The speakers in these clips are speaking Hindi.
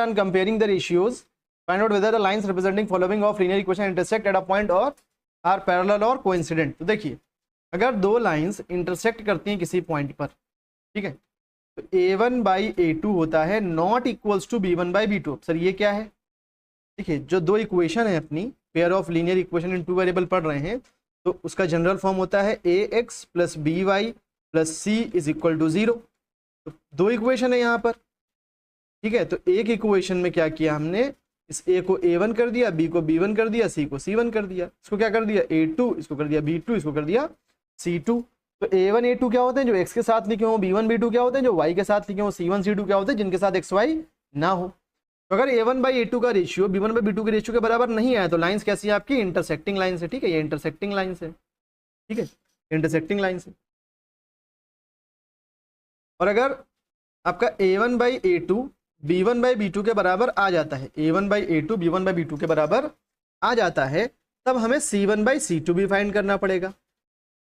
On comparing the ratios find out whether the lines representing following of linear equation intersect at a point और आर पैरेलल और कोइंसिडेंट। तो देखिए अगर दो लाइंस इंटरसेक्ट करती हैं किसी पॉइंट पर, ठीक है, तो a1/a2 होता है not equals to b1/b2। Sir ये क्या है? देखिए जो दो इक्वेशन है अपनी pair of linear equation in two variable पढ़ रहे हैं, तो उसका जनरल फॉर्म होता है ax plus by plus c is equal to 0। तो दो इक्वेशन है यहाँ पर, ठीक है। तो एक इक्वेशन में क्या किया हमने, इस a को a1 कर दिया, b को b1 कर दिया, c को c1 कर दिया। इसको क्या कर दिया a2, इसको कर दिया b2, इसको कर दिया c2। तो a1 a2 क्या होते हैं जो x के साथ लिखे हो, b1 b2 क्या होते हैं जो y के साथ लिखे हो, c1 c2 क्या होते हैं जिनके साथ xy ना हो। तो अगर a1/a2 का रेशियो b1/b2 के रेशियो के बराबर नहीं आया तो लाइंस कैसी है आपकी? इंटरसेक्टिंग लाइंस है, ठीक है, ये इंटरसेक्टिंग लाइंस है, ठीक है, इंटरसेक्टिंग लाइंस है। और अगर आपका a1/a2 b1/b2 के बराबर आ जाता है, a1/a2 b1/b2 के बराबर आ जाता है, तब हमें c1/c2 भी फाइंड करना पड़ेगा।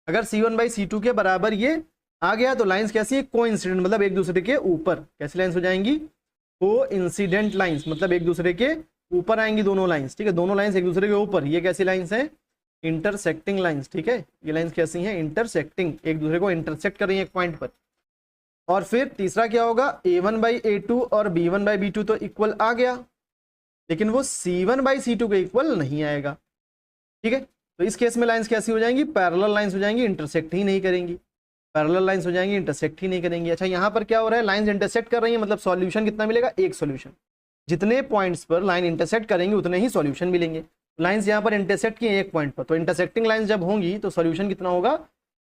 अगर c1/c2 के बराबर ये आ गया तो लाइंस कैसी है? कोइंसिडेंट, मतलब एक दूसरे के ऊपर। कैसी लाइंस हो जाएंगी? कोइंसिडेंट लाइंस, मतलब एक दूसरे के ऊपर आएंगी दोनों लाइंस, ठीक है, दोनों लाइंस एक दूसरे के ऊपर। ये कैसी लाइंस है? इंटरसेक्टिंग लाइंस, ठीक है, ये लाइंस कैसी हैं? इंटरसेक्टिंग, एक दूसरे को इंटरसेक्ट कर रही है एक पॉइंट पर। और फिर तीसरा क्या होगा? a1/a2 और b1/b2 तो इक्वल आ गया, लेकिन वो c1/c2 के इक्वल नहीं आएगा, ठीक है। तो इस केस में लाइंस कैसी हो जाएंगी? पैरेलल लाइंस हो जाएंगी, इंटरसेक्ट ही नहीं करेंगी, पैरेलल लाइंस हो जाएंगी, इंटरसेक्ट ही नहीं करेंगी। अच्छा यहाँ पर क्या हो रहा है? लाइंस इंटरसेक्ट कर रही है, मतलब सॉल्यूशन कितना मिलेगा? एक सॉल्यूशन। जितने पॉइंट्स पर लाइन इंटरसेक्ट करेंगे उतने ही सॉल्यूशन मिलेंगे। लाइंस यहाँ पर इंटरसेक्ट किए एक पॉइंट पर, तो इंटरसेक्टिंग लाइंस जब होंगी तो सॉल्यूशन कितना होगा?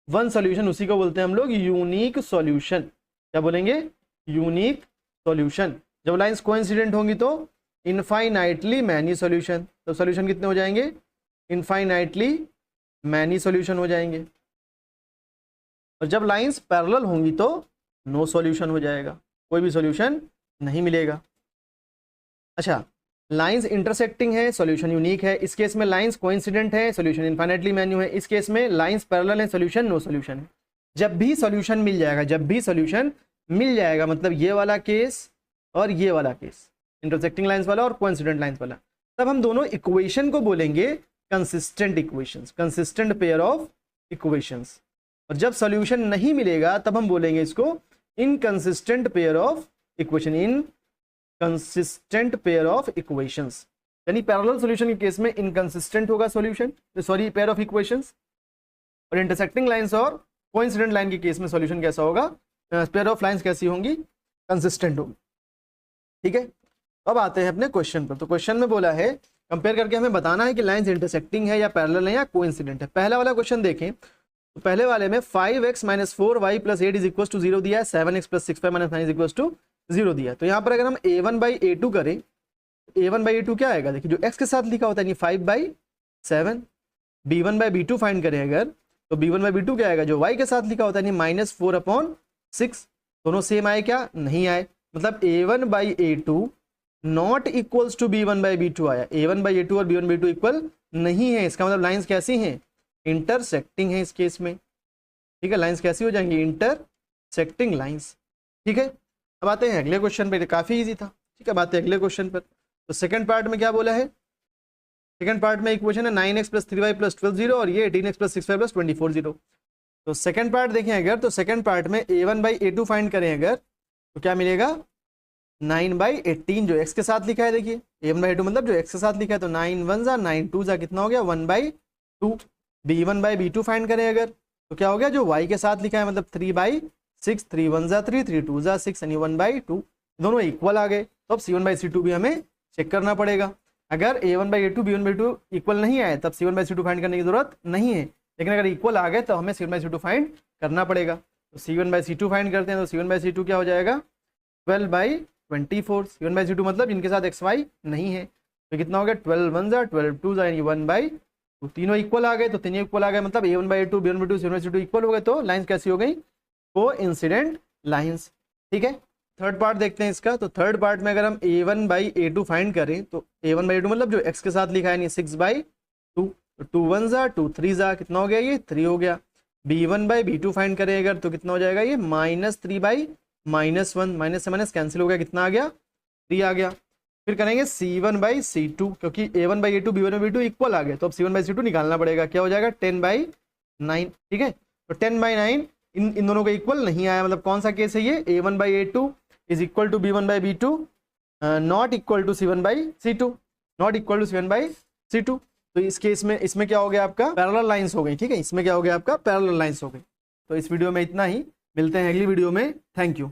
One solution. उसी को बोलते हैं हम लोग यूनिक सॉल्यूशन। क्या बोलेंगे? Unique solution. जब लाइंस कोइंसिडेंट होंगी तो इनफाइनाइटली मैनी सॉल्यूशन। तो सॉल्यूशन कितने हो जाएंगे? इनफाइनाइटली मैनी सॉल्यूशन हो जाएंगे। और जब लाइंस पैरेलल होंगी तो नो सॉल्यूशन हो जाएगा, कोई भी सॉल्यूशन नहीं मिलेगा। अच्छा, लाइंस इंटरसेक्टिंग है, सॉल्यूशन यूनिक है। इस केस में लाइंस कोइंसिडेंट है, सॉल्यूशन इनफाइनाइटली मैन्यू है। इस केस में लाइंस पैरेलल है, सॉल्यूशन नो सॉल्यूशन है। जब भी सॉल्यूशन मिल जाएगा, जब भी सॉल्यूशन मिल जाएगा, मतलब ये वाला केस और ये वाला केस, इंटरसेक्टिंग लाइंस वाला और कोइंसिडेंट लाइंस वाला, तब हम दोनों इक्वेशन को बोलेंगे consistent equations, consistent pair of equations. और जब सॉल्यूशन नहीं मिलेगा तब हम बोलेंगे इसको inconsistent pair of equation, inconsistent pair of equations. यानी पैरेलल सॉल्यूशन के केस में इनकंसिस्टेंट होगा solution, sorry pair of equations, और इंटरसेक्टिंग लाइंस और कोइंसिडेंट लाइन के केस में सॉल्यूशन कैसा होगा? पेयर ऑफ लाइंस कैसी होंगी? कंसिस्टेंट होगी, ठीक है। अब आते हैं अपने क्वेश्चन पर। तो क्वेश्चन में बोला है कंपेयर करके हमें बताना है कि लाइंस इंटरसेक्टिंग है या पैरेलल है या कोइंसिडेंट है। पहला वाला क्वेश्चन देखें तो पहले वाले में 5x - 4y + 8 = 0 दिया है, 7x + 6y - 9 = 0 दिया है। तो यहाँ पर अगर हम a1/a2 करें, a1/a2 क्या आएगा? देखिए जो x के साथ लिखा होता है 5/7। b1/b2 फाइंड करें अगर, तो b1/b2 क्या आएगा? जो y के साथ लिखा होता है -4/6। दोनों सेम आए क्या? नहीं आए। मतलब a1/a2 not equals to b1/b2 आया। a1/a2 और b1/b2 इक्वल नहीं है। इसका मतलब लाइंस कैसी हैं? इंटरसेक्टिंग है इस केस में, ठीक है। लाइंस कैसी हो जाएंगी? इंटरसेक्टिंग लाइंस, ठीक है। अब आते हैं अगले क्वेश्चन पे, काफी इजी था, ठीक है। बात है अगले क्वेश्चन पर। तो सेकंड पार्ट में क्या बोला है? सेकंड पार्ट में इक्वेशन है 9x + 3y + 12 0 और ये 18x + 6y + 24 0। तो सेकंड पार्ट देखें अगर, तो सेकंड पार्ट में a1/a2 फाइंड करें अगर, तो क्या मिलेगा? 9/18 जो x के साथ लिखा है। देखिए a1/a2 मतलब जो x के साथ लिखा है, तो 9 1 जा 9 2 जा कितना हो गया? 1/2। b1/b2 फाइंड करें अगर, तो क्या हो गया? जो y के साथ लिखा है मतलब 3/6, 3 1 जा 3, 3 2 जा 6 यानी 1/2। दोनों इक्वल आ गए। तो अब c1/c2 भी हमें चेक करना पड़ेगा। अगर a1/a2 b1/b2 इक्वल नहीं आए तब c1/c2 फाइंड करने की जरूरत नहीं है, लेकिन अगर इक्वल आ गए तो हमें c1/c2 फाइंड करना पड़ेगा। तो c1/c2 फाइंड करते हैं, तो c1/c2 क्या हो जाएगा? 12/24। c1/c2 मतलब इनके साथ xy नहीं है, तो कितना हो गया? 12 1 जा 12 2 जा यानी 1/2। तीनों इक्वल आ गए, तो तीनों इक्वल आ गए मतलब a1/a2 b1/b2 c1/c2 इक्वल हो गए। तो लाइंस कैसी हो गई? कोइंसिडेंट लाइंस, ठीक है। थर्ड पार्ट देखते हैं इसका। तो थर्ड पार्ट में अगर हम a1/a2 फाइंड करें, तो a1/a2 मतलब जो x के साथ लिखा है यानी 6/2, तो 2 1 जा 2 3 जा कितना हो गया? ये 3 हो गया। b1/b2 फाइंड करें अगर, तो कितना हो जाएगा? ये -3/-1, माइनस से माइनस कैंसिल हो गया, कितना आ गया? 3 आ गया। फिर करेंगे C1/C2, क्योंकि A1/A2 B1/B2 इक्वल आ गए, तो अब C1/C2 निकालना पड़ेगा। क्या हो जाएगा 10/9, ठीक है। तो 10/9 इन दोनों का इक्वल नहीं आया, मतलब कौन सा केस है ये, A1/A2 is equal to B1/B2 not equal to C1/C2, not equal to C1/C2। तो इस केस में इसमें क्या हो गया आपका पैरेलल लाइंस हो गई, ठीक है, इसमें क्या हो गया आपका पैरेलल लाइंस हो गई। तो इस वीडियो में इतना ही, मिलते हैं अगली वीडियो में। Thank you.